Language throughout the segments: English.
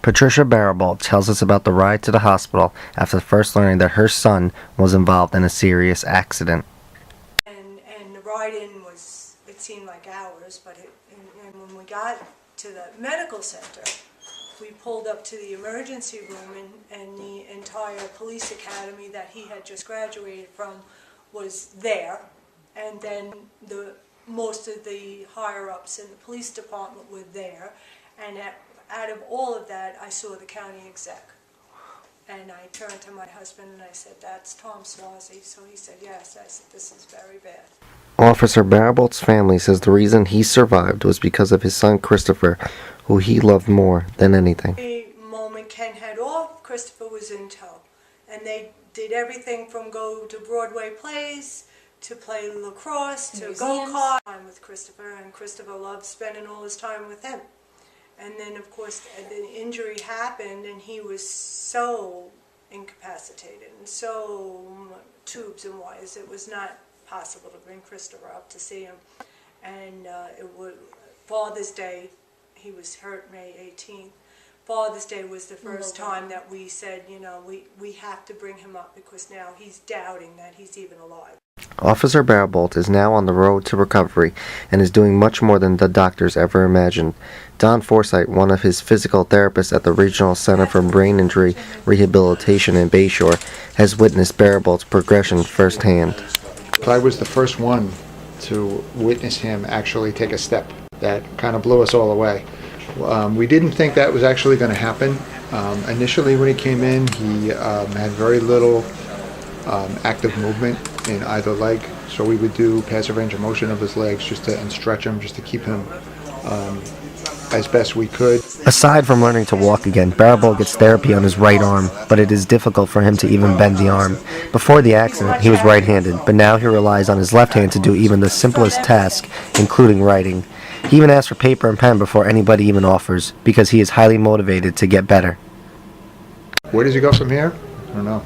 Patricia Barabalt tells us about the ride to the hospital after first learning that her son was involved in a serious accident. And the ride-in was, it seemed like hours, but and when we got to the medical center, we pulled up to the emergency room, and the entire police academy that he had just graduated from was there, and then most of the higher-ups in the police department were there, and out of all of that, I saw the county exec. And I turned to my husband and I said, "That's Tom Swazi." So he said, "Yes." I said, "This is very bad." Officer Barabalt's family says the reason he survived was because of his son Christopher, who he loved more than anything. The moment Ken had off, Christopher was in tow. And they did everything from go to Broadway plays, to play lacrosse, to go-kart. Time with Christopher, and Christopher loved spending all his time with him. And then, of course, the injury happened, and he was so incapacitated, and so tubes and wires, it was not possible to bring Christopher up to see him. And Father's Day, he was hurt May 18th. Father's Day was the first time that we said, you know, we have to bring him up because now he's doubting that he's even alive. Officer Barabalt is now on the road to recovery and is doing much more than the doctors ever imagined. Don Forsythe, one of his physical therapists at the Regional Center for Brain Injury Rehabilitation in Bayshore, has witnessed Barabalt's progression firsthand. I was the first one to witness him actually take a step. That kind of blew us all away. We didn't think that was actually going to happen. Initially when he came in, he had very little active movement in either leg, so we would do passive range of motion of his legs and stretch him just to keep him as best we could. Aside from learning to walk again, Barabalt gets therapy on his right arm, but it is difficult for him to even bend the arm. Before the accident, he was right-handed, but now he relies on his left hand to do even the simplest task, including writing. He even asks for paper and pen before anybody even offers, because he is highly motivated to get better. Where does he go from here? I don't know.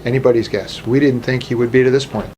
Anybody's guess. We didn't think he would be to this point.